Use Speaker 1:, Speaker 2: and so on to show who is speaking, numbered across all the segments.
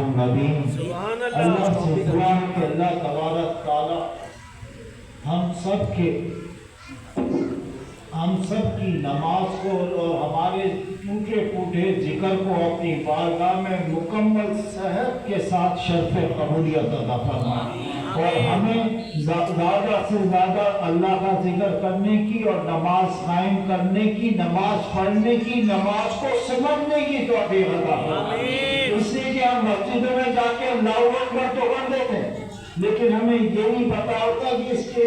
Speaker 1: النبیین۔ اللہ سے دعا ہے کہ اللہ تبارک تعالی ہم سب کی نماز کو اور ہمارے ٹوٹے پھوٹے ذکر کو اپنی بارگاہ میں مکمل صحت کے ساتھ شرف قبولیت عطا فرمائے، اور ہمیں زیادہ سے زیادہ اللہ کا ذکر کرنے کی اور نماز قائم کرنے کی، نماز پڑھنے کی، نماز کو سمجھنے کی توفیق عطا فرمائے۔ اس لیے کہ ہم مسجدوں میں جا کے اللہ اکبر تو پڑھ دیتے ہیں، لیکن ہمیں یہ نہیں پتا ہوتا کہ اس کے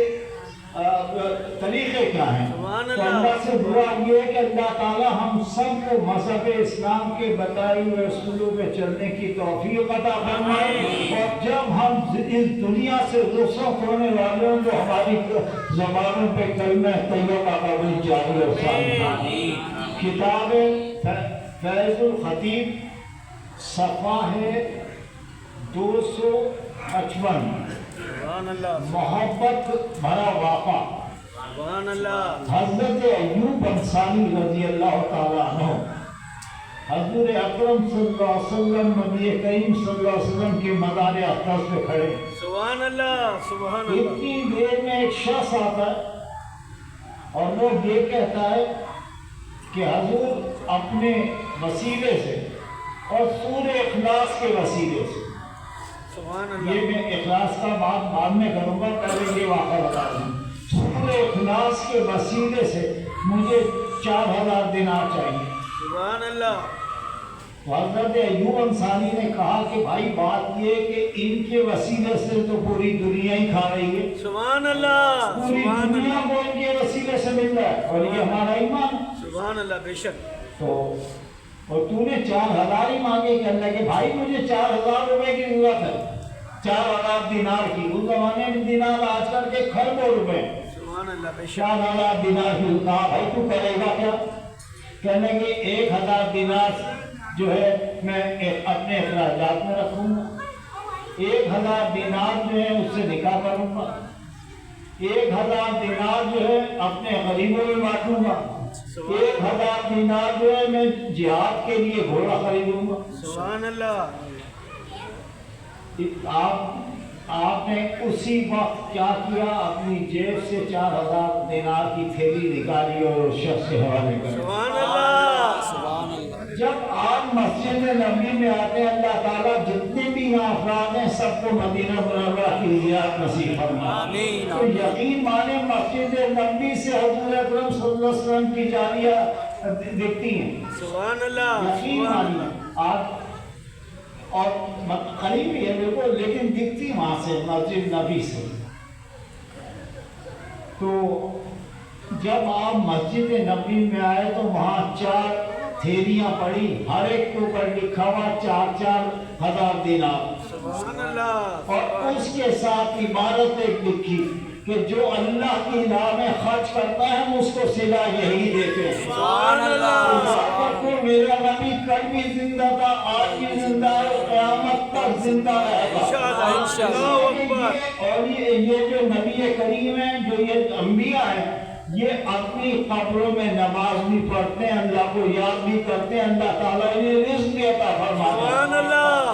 Speaker 1: طریقے کیا ہیں۔ تو اللہ سے دعا یہ ہے کہ اللہ تعالی ہم سب کو مذہب اسلام کے بتائے ہوئے اصولوں پہ چلنے کی توفیق عطا فرمائے، اور جب ہم اس دنیا سے رخصت ہونے والے ہوں تو ہماری زبانوں پہ کلمہ طیبہ کا بھی جاری اور ثابت۔ کتاب فیض الخطیب صفحہ ہے 255، محبت بھرا واقعہ۔ حضرت ایوب انصاری رضی اللہ تعالیٰ عنہ حضور اکرم صلی اللہ علیہ وسلم، نبی کریم صلی اللہ علیہ وسلم کے مزار اقدس پہ کھڑے، سبحان اللہ سبحان اللہ، اتنی دیر میں ایک شخص آتا ہے اور وہ یہ کہتا ہے کہ حضور اپنے وسیلے سے اور سورہ اخلاص کے وسیلے سے، یہ میں اخلاص کا بات بعد میں کروں گا، پہلے یہ واقعہ بتا دوں، سورہ اخلاص کے وسیلے سے مجھے 4000 دینار چاہیے۔ سبحان اللہ۔ حضرت ایوب انصاری نے کہا کہ بھائی بات یہ ہے کہ ان کے وسیلے سے تو پوری دنیا ہی کھا رہی ہے، سبحان اللہ، پوری دنیا کو ان کے وسیلے سے مل رہا ہے، اور یہ ہمارا ایمان، سبحان اللہ، بے شک۔ تو اور تو نے 4000 ہی مانگے کہ اللہ کے بھائی مجھے 4000 روپے کی ضرورت ہے، 4000 دینار کی، اس زمانے میں دینار آج کل کے کھربوں روپے، 4000 دینار کی۔ کہا بھائی تو کرے گا کیا؟ کہنے کہ 1000 دینار جو ہے میں اپنے اخراجات میں رکھوں گا، 1000 دینار جو ہے اس سے نکاح کروں گا، 1000 دینار جو ہے اپنے غریبوں میں بانٹوں گا، 1000 دینار جو ہے میں جہاد کے لیے گھوڑا خریدوں گا۔ سبحان اللہ۔ آپ نے اسی وقت کیا کیا؟ اپنی جیب سے 4000 دینار کی تھیلی نکالی اور اس شخص کے حوالے کر۔ سبحان اللہ سبحان اللہ۔ جب آپ مسجد نبوی میں آتے ہیں، اللہ تعالیٰ جتنے بھی یہاں افراد ہیں سب کو مدینہ منورہ کی زیارت نصیب فرمائے۔ تو یقین مانے مسجد نبوی سے حضور اکرم صلی اللہ علیہ وسلم کی جاریہ دکھتی ہیں، سبحان اللہ، یقین مانیے آپ، اور قریب ہی ہے بالکل، لیکن دکھتی وہاں سے مسجد نبی سے۔ تو جب آپ مسجد نبی میں آئے تو وہاں 4 تھیلیاں پڑی، ہر ایک کے اوپر لکھا ہوا 4,000 دینار، سبحان اللہ، اور اس کے ساتھ عبارت ایک لکھی کہ جو اللہ کی راہ میں خرچ کرتا ہے ہم اس کو صلہ یہی دیتے ہیں۔ سبحان اللہ۔ میرا نبی کل بھی زندہ تھا، آج بھی زندہ ہے، قیامت تک زندہ رہے گا۔ اور یہ جو نبی کریم ہیں، جو یہ انبیاء ہیں، یہ اپنی قبروں میں نماز بھی پڑھتے ہیں، اللہ کو یاد بھی کرتے ہیں، اللہ تعالیٰ انہیں رزق بھی عطا فرماتا ہے۔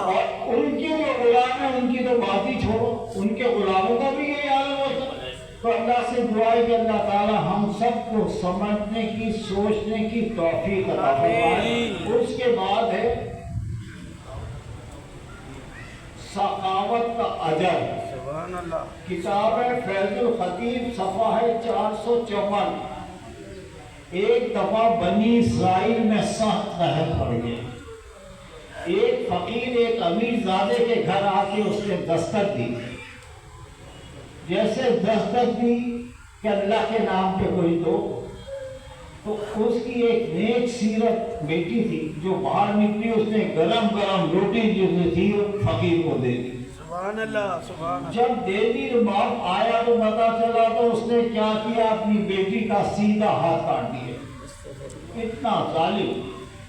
Speaker 1: اور ان کے جو غلام ہیں ان کی تو بات ہی چھوڑو، ان کے غلاموں کا بھی یہی عالم ہوتا ہے۔ تو اللہ سے دعا ہے کہ اللہ تعالی ہم سب کو سمجھنے کی، سوچنے کی توفیق عطا فرمائے۔ اس کے بعد ہے سخاوت کا اجر، سبحان اللہ، کتاب ہے فیض الخطیب، صفحہ ہے 454۔ ایک دفعہ بنی اسرائیل میں سخت قحط پڑ گیا، ایک فقیر ایک امیر زادے کے گھر آ کے اس نے دستک دی، جیسے دستک دی کہ اللہ کے نام پہ کوئی دو، تو اس کی ایک نیک سیرت بیٹی تھی جو باہر نکلی، اس نے گرم گرم روٹی جو تھی فقیر کو دے دی، سبحان اللہ سبحان اللہ۔ جب دے دی تو باپ آیا تو پتا چلا تو اس نے کیا کیا، اپنی بیٹی کا سیدھا ہاتھ کاٹ دیا۔ اتنا ظالم،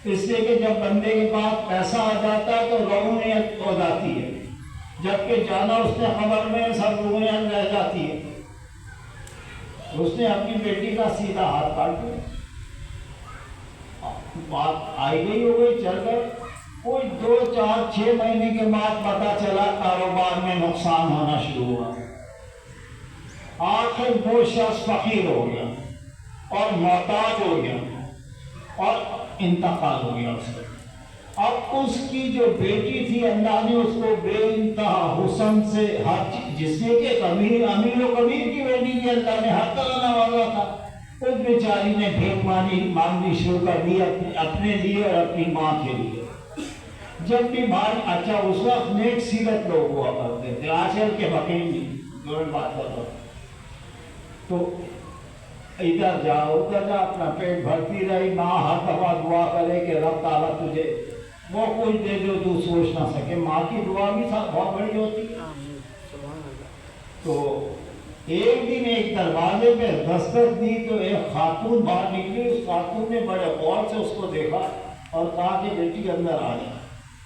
Speaker 1: اس لیے کہ جب بندے کے پاس پیسہ آ جاتا ہے تو رعونیت ہو جاتی ہے، جبکہ جانا اس نے خبر میں سب رعونیت رہ جاتی ہے۔ اس نے اپنی بیٹی کا سیدھا ہاتھ کاٹ دیا، بات آئی گئی ہو گئی، چل گئے، کوئی 2 4 6 مہینے کے بعد پتہ چلا کاروبار میں نقصان ہونا شروع ہوا، آخر وہ شخص فقیر ہو گیا اور محتاج ہو گیا اور انتقال ہو گیا اس کا۔ اب اس کی جو بیٹی تھی اللہ نے اس کو بے انتہا حسن سے ہر چیز، جس نے کہ امیر و کبیر کی بیٹی تھی، اللہ نے ہر طرح نوازا تھا، اس بیچاری نے بھیک مانگنی شروع کر دی اپنے لیے اور اپنی ماں کے لیے۔ جب بھی اچھا اس وقت نیک سیرت لوگ ہوا کرتے تھے، آج کل کے فقیر نہیں، جو میں بات کرتا ہوں، تو ادھر جا ادھر جا اپنا پیٹ بھرتی رہی، ماں ہر دفعہ دعا کرے کہ رب تعالیٰ تجھے وہ کچھ دے جو تو سوچ نہ سکے۔ ماں کی دعا بھی بہت بڑی ہوتی ہے۔ تو ایک دن ایک دروازے پہ دستک دی تو ایک خاتون باہر نکلی، اس خاتون نے بڑے غور سے اس کو دیکھا اور کہا کہ بیٹی اندر آ جا۔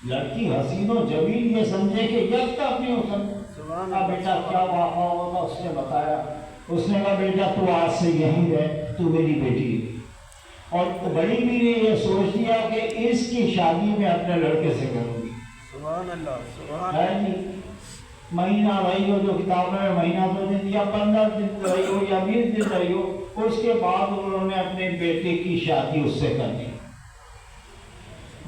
Speaker 1: لڑکی حسین و جمیل یہ سمجھے کہ یکتا اپنی حسن، کہا بیٹا کیا واقعہ ہوگا، اس نے بتایا۔ اس نے کہا بیٹا تو آج سے یہیں رہ، تو میری بیٹی ہے۔ اور بڑی بھی نے یہ سوچ لیا کہ اس کی شادی میں اپنے لڑکے سے کروں گی۔ سبحان اللہ، سبحان اللہ۔ جی مہینہ رہی ہو، جو کتاب میں مہینہ 2 دن یا 15 دن رہی ہو یا 20 دن رہی ہو، اس کے بعد انہوں نے اپنے بیٹے کی شادی اس سے کر دی۔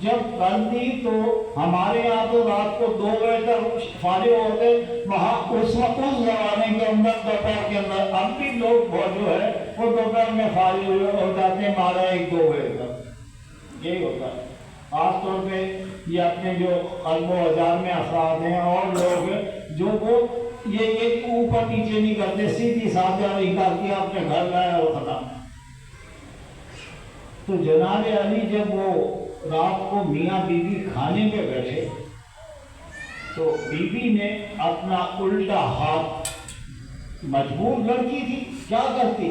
Speaker 1: جب کر دی تو ہمارے یہاں تو رات کو 2 بجے تک فارغ ہوتے، وہاں اس زمانے کے اندر دوپہر کے اندر اب بھی لوگ جو ہے وہ دوپہر میں فارغ ہو جاتے ہیں 12 1 2 بجے تک۔ یہی ہوتا ہے خاص طور پہ یہ اپنے جو قلب و ہزار میں افراد ہیں اور لوگ جو وہ یہ اوپر نیچے نہیں کرتے، سیدھی سادہ نکال کے اپنے گھر گئے اور ختم۔ تو جناب علی جب وہ رات کو میاں بیوی کھانے پہ بیٹھے تو بیوی نے اپنا الٹا ہاتھ، مجبور لڑکی تھی کیا کرتی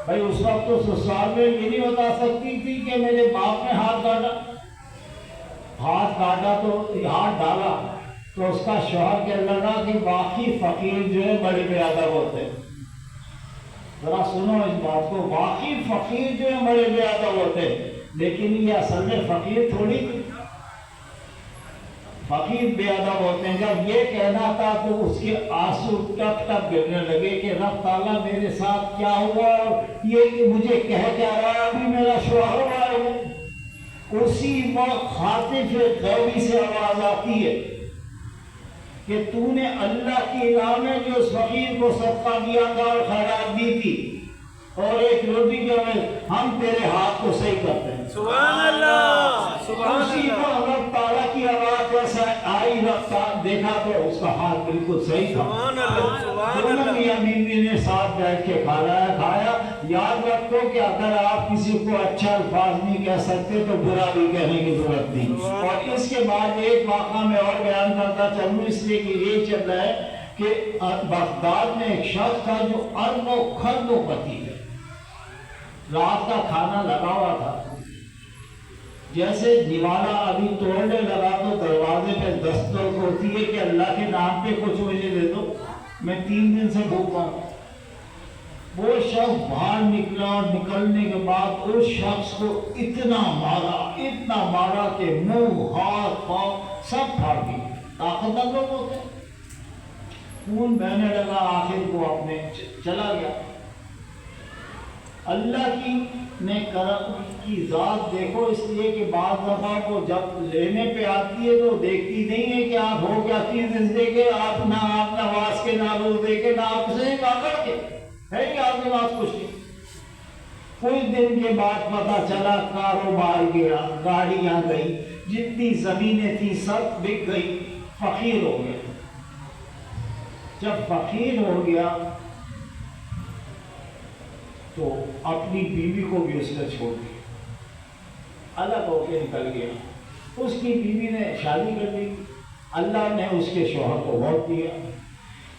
Speaker 1: بھائی، اس وقت تو سسرال میں یہ نہیں بتا سکتی تھی کہ میرے باپ نے ہاتھ کاٹا تو ہاتھ ڈالا تو اس کا شوہر کہنے لگا کہ واقعی فقیر جو ہے بڑے بے ادب ہوتے ہیں۔ ذرا سنو اس بات کو، واقعی فقیر جو ہے بڑے بے ادب ہوتے ہیں، لیکن یہ اصل میں فقیر تھوڑی تھی، فقیر بے ادب ہوتے ہیں۔ جب یہ کہنا تھا تو اس کے آنسو ٹپ ٹپ گرنے لگے کہ رب تعالیٰ میرے ساتھ کیا ہوا، اور یہ کہ مجھے کہہ کیا رہا ہے، ابھی میرا شوہر ہوا ہے۔ اسی وقت خاطف غیبی سے آواز آتی ہے کہ تو نے اللہ کی راہ میں جو اس فقیر کو صدقہ دیا تھا اور خیرات دی تھی اور ایک روٹی کے میں ہم تیرے ہاتھ کو صحیح کرتے ہیں۔
Speaker 2: سبحان اللہ، سبحان
Speaker 1: اسی کو رب تعالیٰ کی آواز جیسا آئی، رفتہ دیکھا تو اس کا ہاتھ بالکل صحیح تھا۔
Speaker 2: سبحان اللہ، سبحان اللہ۔
Speaker 1: دونوں میاں بیوی نے ساتھ بیٹھ کے کھایا۔ یاد رکھو کہ اگر آپ کسی کو اچھا الفاظ نہیں کہہ سکتے تو برا بھی کہنے کی ضرورت نہیں۔ اور اس کے بعد ایک واقعہ میں اور بیان کرتا چلوں، اس لیے کہ یہ چل رہا ہے کہ بغداد میں ایک شخص تھا جو ارب و خرد و پتی ہے۔ رات کا کھانا لگا ہوا تھا، جیسے دیوالا ابھی توڑنے لگا تو دروازے پہ دستک ہوتی ہے کہ اللہ کے نام پہ کچھ مجھے دے دو، میں 3 دن سے بھوکا ہوں۔ وہ شخص باہر نکلا اور نکلنے کے بعد اس شخص کو اتنا مارا کہ منہ، ہاتھ، پاؤں سب پھاڑ دی۔ طاقتور لوگ ہوتے ہیں، خون بہنے لگا، آخر کو اپنے چلا گیا۔ اللہ کی کرم کی ذات دیکھو، اس لیے کہ بعض دفعہ کو جب لینے پہ آتی ہے تو دیکھتی نہیں ہے کہ آپ ہو کیا چیز دے کے، آپ نہ آپ نواز کے نہ روز دے کے نہ آپ سے کر کے ہے کہ آپ کے پاس کچھ نہیں۔ کچھ دن کے بعد پتہ چلا کاروبار گیا، گاڑیاں گئی، جتنی زمینیں تھیں سب بک گئی، فقیر ہو گیا۔ جب فقیر ہو گیا تو اپنی بیوی کو بھی اس نے چھوڑ دیا، الگ ہو کے نکل گیا۔ اس کی بیوی نے شادی کر لی، اللہ نے اس کے شوہر کو موت دیا۔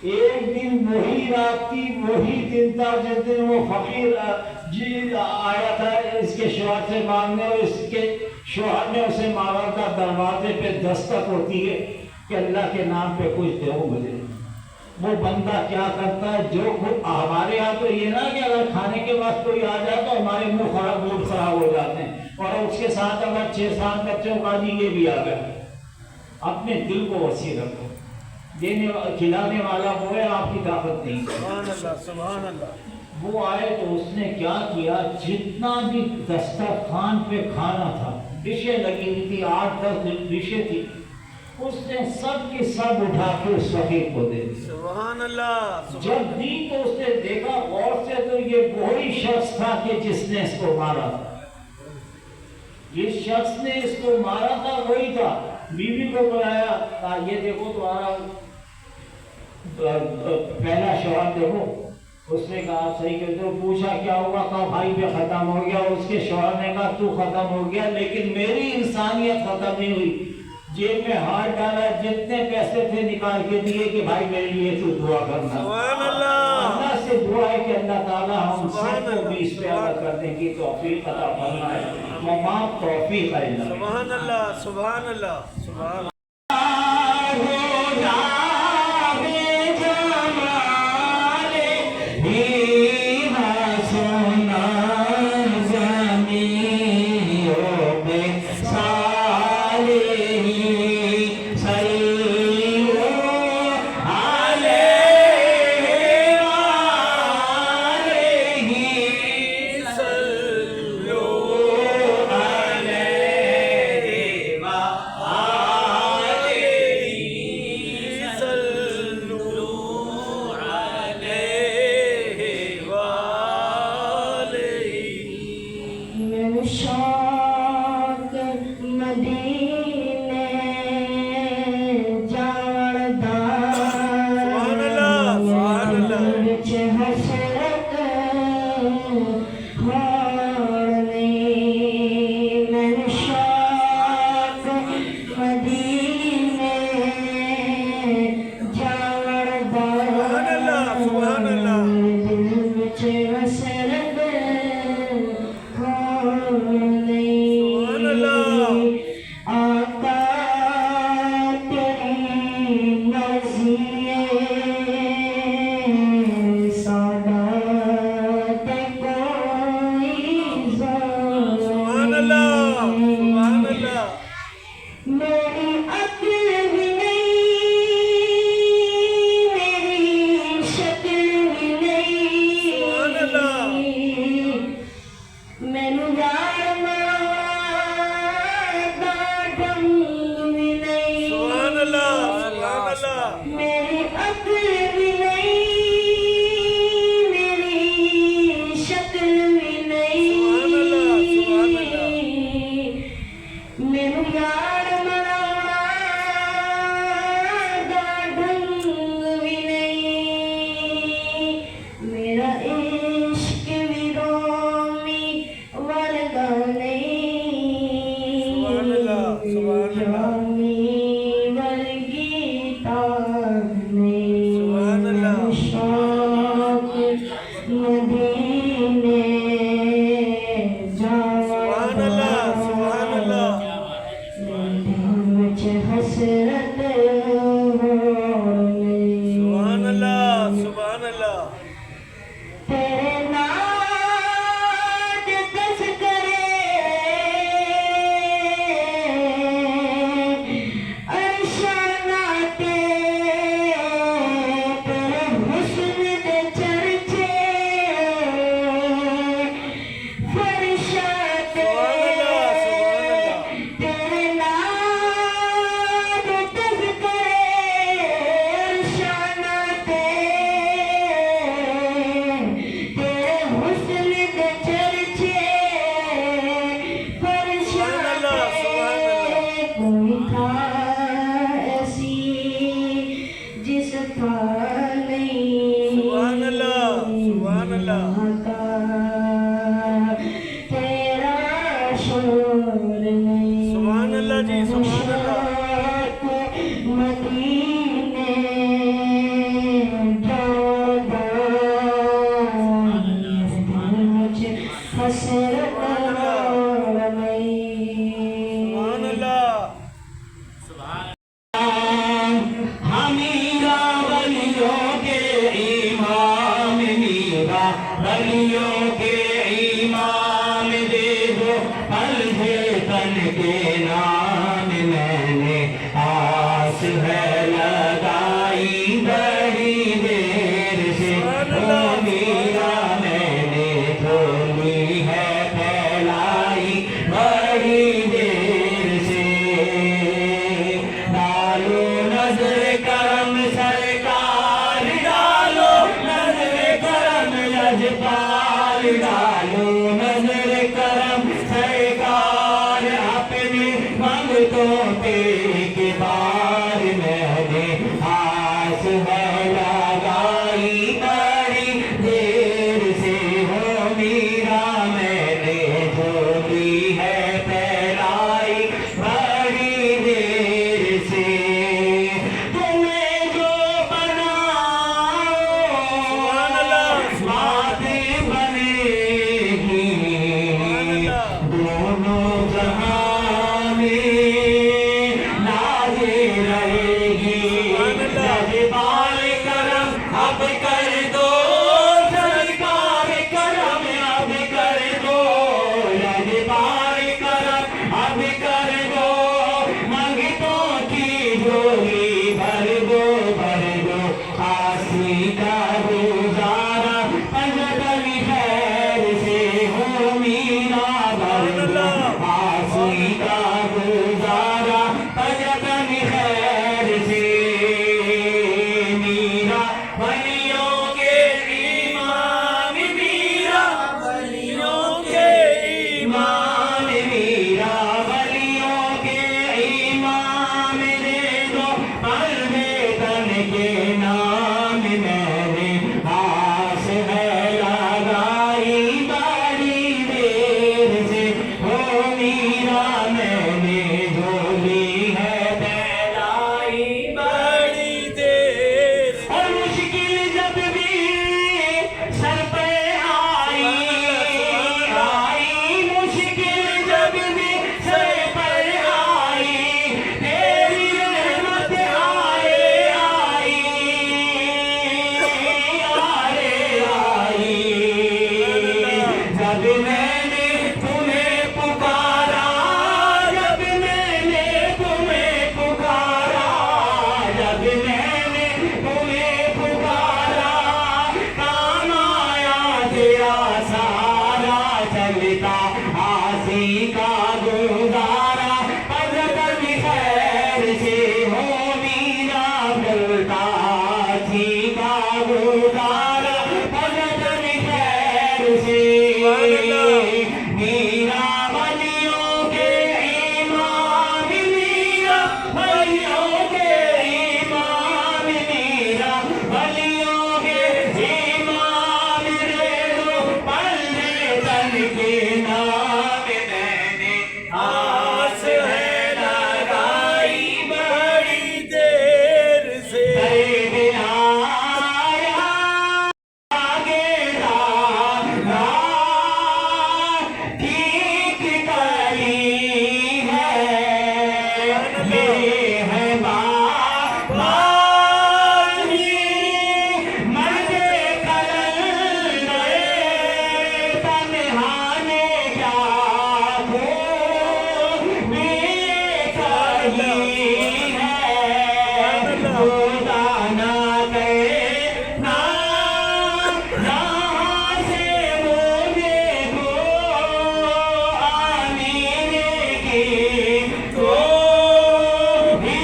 Speaker 1: ایک دن وہی رات تھی، وہی دن تھا جس دن وہ فقیر آیا تھا اس کے شوہر سے مانگنے، اور اس کے شوہر نے اسے مارا تھا۔ دروازے پہ دستک ہوتی ہے کہ اللہ کے نام پہ کچھ دو مجھے۔ وہ بندہ کیا کرتا ہے، جو ہمارے یہاں تو یہ نہ کہ اگر کھانے کے بعد کوئی آ جائے تو ہمارے منہ خراب ہو جاتے ہیں، اور اس کے ساتھ اگر 6-7 بچوں کا بھی یہ بھی آ گیا. اپنے دل کو وسیع رکھو. کھلانے والا وہ ہے، آپ کی طاقت نہیں.
Speaker 2: سبحان اللہ سبحان اللہ.
Speaker 1: وہ آئے تو اس نے کیا کیا، جتنا بھی دسترخوان پہ کھانا تھا، ڈشیں لگی ہوئی تھی، 8-10 ڈشیں تھی، اس نے سب کے سب اٹھا کے اس فقیر کو دے دی.
Speaker 2: سبحان اللہ.
Speaker 1: جب بھی تو اس نے دیکھا غور سے تو یہ وہی شخص تھا کہ جس نے اس کو مارا تھا. جس شخص نے اس کو مارا تھا وہی تھا. بیوی کو بلایا، کہا یہ دیکھو تمہارا پہلا شوہر دیکھو. اس نے کہا آپ صحیح کہتے ہو. پوچھا کیا ہوا، کہا بھائی پہ ختم ہو گیا. اس کے شوہر نے کہا تو ختم ہو گیا، لیکن میری انسانیت ختم نہیں ہوئی. جیب میں ہاتھ ڈالا، جتنے پیسے تھے نکال کے دیے کہ بھائی میرے لیے تو دعا کرنا.
Speaker 2: سبحان اللہ.
Speaker 1: اللہ سے دعا ہے کہ اللہ تعالیٰ ہم سب کو بھی اس پہ عمل کرنے کی توفیق عطا فرمائے. تمام توفیق ہے اللہ.
Speaker 2: سبحان اللہ سبحان اللہ سبحان اللہ.
Speaker 1: ولیوں کے امام دے دو
Speaker 3: ایک بار میں نے آس ہے لگائی بڑی دیر سے ہو میرا میں نے جھولی ہے پھیلائی بڑی دیر سے تمہیں جو بناؤ باتیں بنے گی دونوں جہاں میں نازے رہے گی جذبار کرم اب کر دو سرکار کرم اب کر دو جذبار کرم اب کر دو منگتوں کی جھولی بھر دو خاصی کا گزارا پنجتن خیر سے ہو میرا بھر دو خاصی کا گزارا پنجتن خیر سے میرا ولیوں کے امام میرا
Speaker 2: ولیوں کے
Speaker 3: ایمان میرا ولیوں کے ایمان دے دو قلب تن کے نام میں نے آس ہے لگائی بڑی دیر سے ہو میرا میں نے جھولی ہے پھیلائی
Speaker 2: بڑی دیر
Speaker 3: اور مشکل جب بھی سر پہ آئی مشکل جب بھی سر پر آئی تیری رحمت آئی جب میں نے تمہیں پکارا جب میں نے تمہیں پکارا جب میں نے تمہیں پکارا کام آیا تیرا سہارا چلتا آسی کا گزارا پذر خیر سے ہو میرا چلتا آسی کا گزارا پذر خیر سے میرا ولیوں کے امام میرا ولیوں کے امام میرا ولیوں کے امام دے دو پلے تن کے نام میں نے آس ہے لگائی
Speaker 2: بڑی دیر سے
Speaker 3: ٹھیک کری ہے مرد کلل گئے تنہانے کیا بے کہی ہے خدا نہ کرے نا جہاں سے مجھے کو آنے کی تو بھی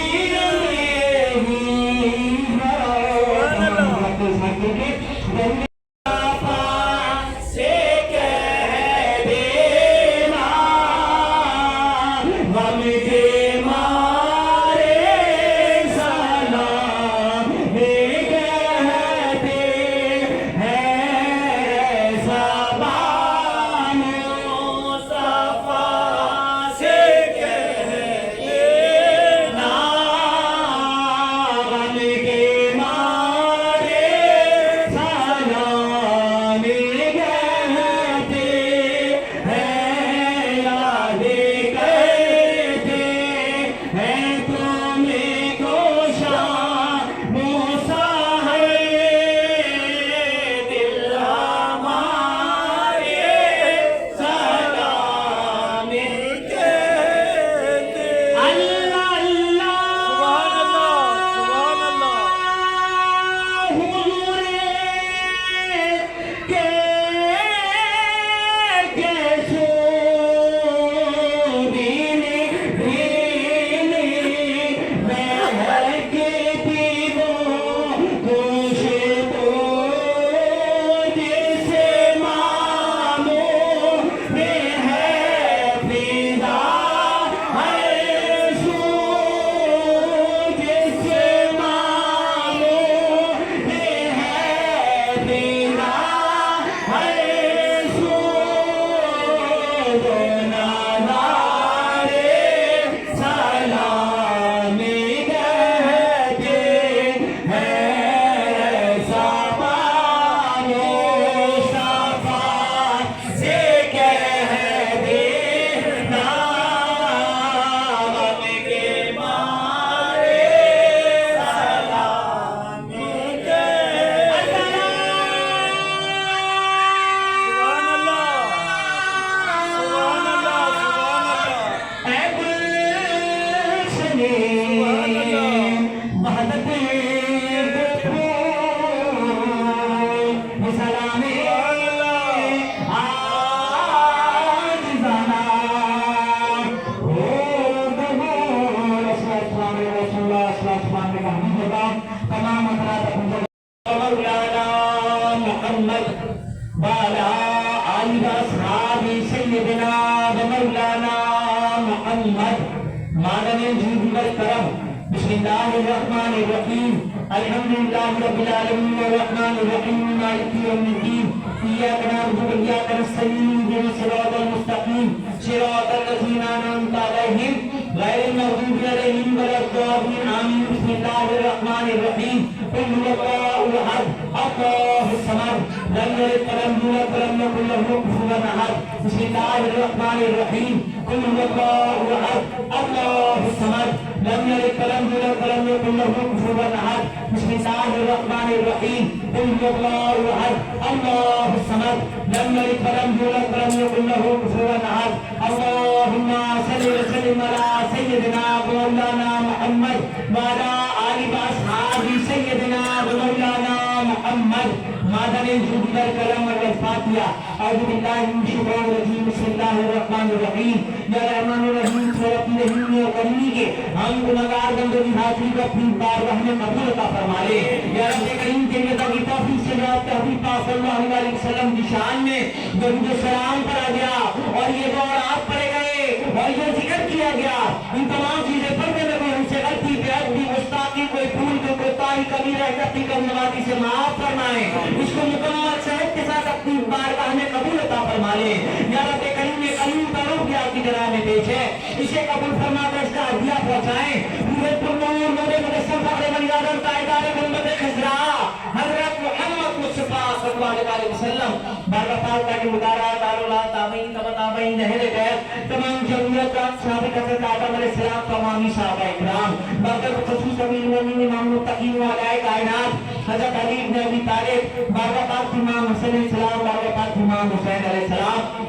Speaker 3: نے وحدت سلام آجزانہ ہو ظہور رسول اللہ تمام حضرات مولانا محمد بالا آل اصحاب سیدنا مولانا محمد مادن جود والکرم بسم اللہ الرحمن الرحیم الحمدللہ رب العالمین الرحمن الرحیم مالک یوم الدین ایاک نعبد و ایاک نستعین اهدنا الصراط المستقیم صراط الذین انعمت علیہم غیر المغضوب علیہم ولا الضالین آمین بسم اللہ الرحمن الرحیم قل هو اللہ احد اللہ الصمد لم یلد ولم یولد ولم یکن له کفوا احد بسم اللہ الرحمن الرحیم قل هو اللہ احد اللہ الصمد لم یلد ولم یولد ولم یکن له کفوا احد بسم اللہ الرحمن الرحیم قل هو اللہ احد اللہ الصمد لم یلد ولم یولد ولم یکن له کفوا احد اللهم صل وسلم على سيدنا مولانا محمد وعلى آل واصحاب سيدنا مولانا محمد مادن الجود والکرم والفاتحہ اعوذ باللہ من الشیطان الرجیم بسم اللہ الرحمن الرحیم یا رحمان الرحیم سورۃ الرحیم غنی کے ہم گناہگار بندوں کی حاضری کو اپنی بارگاہ میں قبول عطا فرما لے یا رب کریم تیری عطا کی توفیق سے جناب حبیب پاک صلی اللہ علیہ وسلم کی شان میں درود و سلام پڑھا گیا اور یہ دعا آپ پڑھے گئے اور یہ ذکر کیا گیا ان تمام چیزیں پڑھنے میں کوئی ہم سے غلطی بے ادبی گستاخی کوئی بھول کوئی کوتاہی کبیرہ غلطی کرنے والی سے معاف فرمائے اس کو مکمل صحت کے ساتھ اپنی بارگاہ میں قبول عطا فرما لے یا رب کریم نے کریم کا روح بھی آپ کی جناب میں پیش ہے اسے قبول فرما کر اس کا ہدیہ پہنچائیں روح پرنور نور مجسم فخر بنی آدم تاجدار گنبد خضرا حضرت محمد مصطفیٰ صلی اللہ علیہ وسلم بارگاہ پاک کا مدارہ داراللہ تابعین تبع تابعین اہل بیت تمام جمعیت کا صحابہ حضرت آدم علیہ السلام تمامی صحابہ اکرام بارگاہ خصوص امیر المومنین امام المتقین وعلائے کائنات حضرت علی بن ابی طالب بارگاہ پاک امام حسن علیہ السلام بارگاہ پاک امام حسین علیہ السلام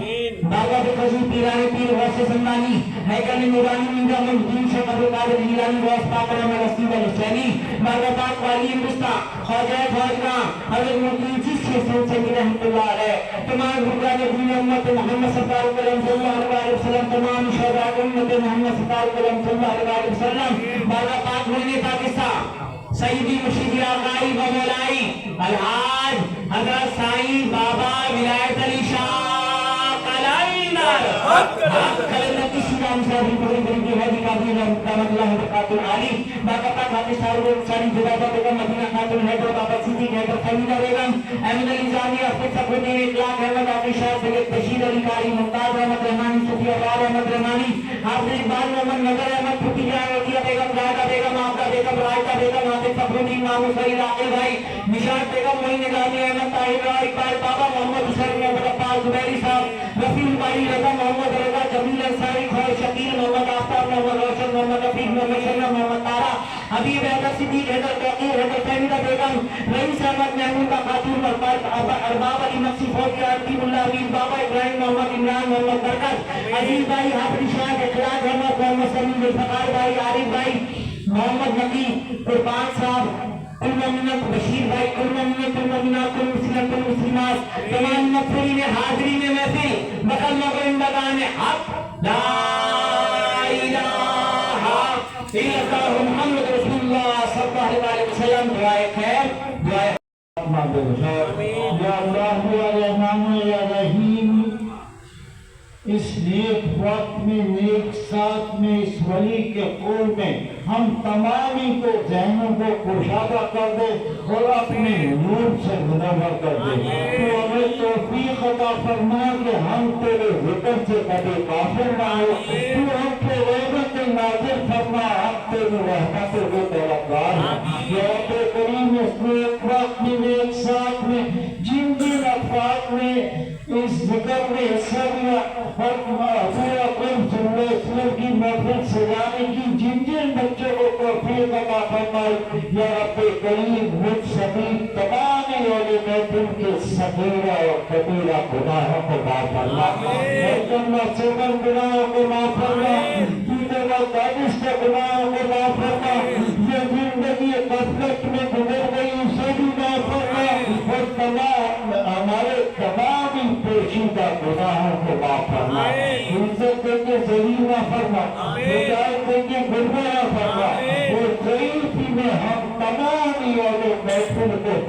Speaker 3: بارگاہ خصوص پیران پیر غوث زمانی حیکل نورانی منجا مجدین شیخ عبد القادر جیلانی غوث پاک علم رسید الحسینی بارگاہ پاک والی ہندوستان خواجہ خواجگاں حضرت مقیم جس کے سن سے رحمت اللہ علیہ تمام حکام دین امت محمد سرکار کرم صلی اللہ علیہ وسلم تمام شہداء امت محمد سرکار کرم صلی اللہ علیہ وسلم بارگاہ پاک ملک پاکستان سیدی مرشدی آقائی و مولائی الحاج حضرت سائیں بابا ولایت علی شاہ قلندر قلندر کی شیران صاحبی بڑی بڑی کی حدی قابل رحمت اللہ وبرکاتہ علی بارگاہ پاک حافظ صاحب ساری جدادہ بیگم مدینہ خاتون حیدر بابا صدیق حیدر خلیلہ بیگم احمد علی زانی حافظ صفوالدین اطلاق احمد عاطف شاہ سید بشیر علی قاری ممتاز احمد رحمانی صفی ابرار احمد رحمانی حافظ اقبال محمد نظر احمد پھوٹی جان رضیہ بیگم زاہدہ بیگم آبدہ بیگم رائدہ بیگم حافظ فخرالدین مامو سعید عاقل بھائی نشاط بیگم معین نظامی احمد طاہر اقبال بابا محمد حسین محمد عباس زبیری صاحب رفیع الباری رضا محمد رضا جمیل انصاری خواہ شکیل محمد آفتاب محمد روشن محمد رفیق محمد شرم محمد طارہ حبیب حیدر صدیق حیدر توقیر حیدر فہمیدہ بیگم رئیس احمد محمود خاتون ارباب علی مقصد فوجی عطیب اللہ امین بابا ابراہیم محمد عمران محمد برکت عزیز بھائی حافظ شاہ اخلاق احمد محمد سلیم الفقار بھائی عارف بھائی محمد نبی قربان صاحب کل مومنات بشیر بھائی کل مومنات کل مومنات کل مسلمات کل مسلمات تمام مغفرین حاضری میں محفل بقل مغرندگان حق لا الہ الا اللہ محمد رسول اللہ صلی اللہ علیہ وسلم دعائے خیر دعائے
Speaker 1: یا اللہ یا رحمان یا رحیم اس نیک وقت میں نیک ساتھ میں اس ولی کے قول میں ہم تمامی کو ذہنوں کو کشادہ کر دے اور اپنے نور سے منور کر دے تو ہمیں توفیق عطا فرما کہ ہم تیرے ذکر سے کبھی کافر نہ ہو تو ہم کو رحمت نازل فرما ہم تیری رحمت کو طلبگار ہیں یا رب کریم اس نیک وقت میں نیک ساتھ میں جن جن افراد نے اس ذکر میں حصہ لیا اور پورا قرب صلی اللہ علیہ وسلم کی محفل سجانے کی جن جن بچوں کو توفیق عطا فرمائے یا رب کریم مجھ سبھی تمام اہل محفل کے صغیرہ اور کبیرہ گناہوں کو معاف فرما اور جنہ صغر گناہوں کو معاف فرما دیگر و دانش کے گناہوں کو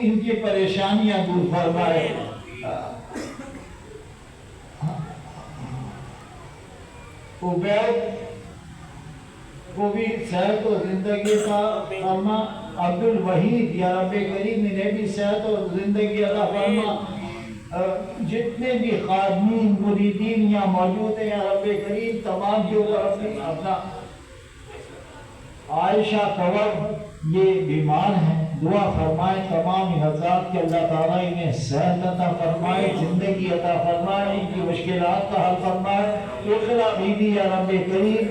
Speaker 1: ان کی پریشانیاں دور فرمائے. عبید کو بھی صحت و زندگی کا فرما. عبد الوحید یا رب کریم انہیں بھی صحت و زندگی عطا فرما. جتنے بھی خادمین مریدین یہاں موجود ہیں یا رب کریم تمام جو اپنا عائشہ کنور یہ بیمار ہیں دعا فرمائے تمام حضرات کے اللہ تعالیٰ انہیں صحت عطا فرمائے زندگی عطا فرمائے ان کی مشکلات کا حل فرمائے. اقرا بی بی یا رب کریم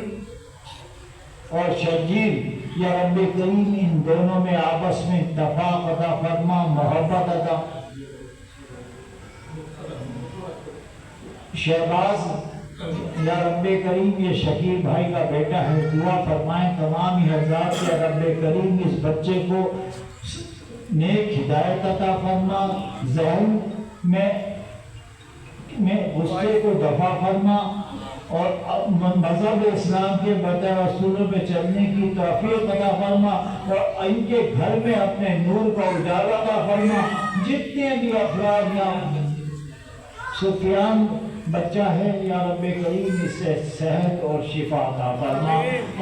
Speaker 1: اور شرجیل یا رب کریم ان دونوں میں آپس میں اتفاق عطا فرما محبت عطا. شہباز یا رب کریم یہ شکیل بھائی کا بیٹا ہے دعا فرمائیں تمام حضرات یا رب کریم اس بچے کو نیک ہدایت عطا فرما. ذہن میں غصے کو دفع فرما اور مذہب اسلام کے بتائے اصولوں پہ چلنے کی توفیق عطا فرما اور ان کے گھر میں اپنے نور کا اجالا عطا فرما. جتنے بھی افراد یہاں سفیان بچہ ہے یا رب کریم اس سے صحت اور شفا عطا فرما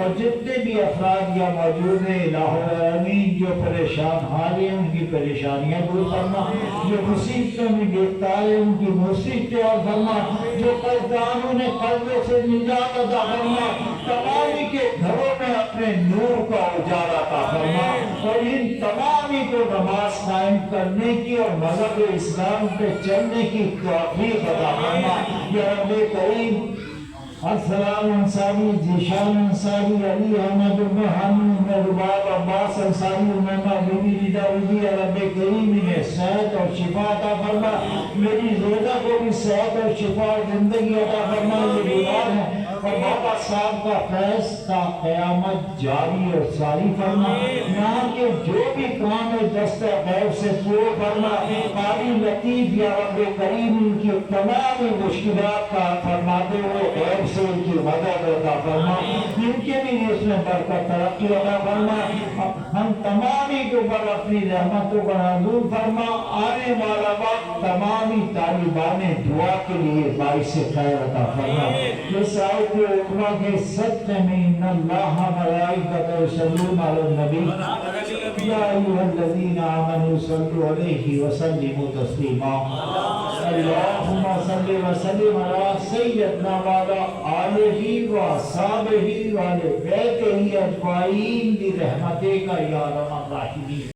Speaker 1: اور جتنے بھی افراد یہاں موجود ہیں الہ العالمین جو پریشان حال ہیں ان کی پریشانیاں دور فرما. جو مصیبتوں میں گرفتار ہیں ان کی مصیبتیں اور فرما. جو قرضداروں نے قرضوں سے نجات عطا فرما. تمامی کے گھروں میں اپنے نور کا اجالا عطا فرما اور ان تمامی کو نماز قائم کرنے کی اور مذہب اسلام پہ چلنے کی توفیق عطا فرما. یا رب کریم السلام انصاری ذیشان انصاری علی احمد محمد رباب عباس انصاری امامہ بیوی رضا بیوی یا رب کریم انہیں صحت اور شفا عطا فرما. میری زوجہ کو بھی صحت اور شفا اور زندگی عطا فرما. یہ بیمار ہیں اور بابا صاحب کا فیض تا قیامت جاری اور ساری فرما. یہاں کے جو بھی کام ہے دست غیب سے پورے فرما. قاری لطیف یا رب کریم ان کی تمام مشکلات کا فرماتے ہوئے غیب سے ان کی مدد عطا فرما. ان کے بھی اس میں برکت ترقی عطا فرما. ہم تمامی کے اوپر اپنی رحمتوں کا نازل فرما. آنے والا وقت تمامی طالبان دعا کے لیے باعث خیر عطا فرما. جس آیت اقرا کے صدقے میں ان اللہ ملائکۃ یصلون علی النبی یا ایھا الذین آمنوا صلوا علیہ وسلموا تسلیما. اللہم صل وسلم علی سیدنا وعلی آلہ واصحابہ وعلی بیتہ اجمعین برحمتک یا ارحم الراحمین.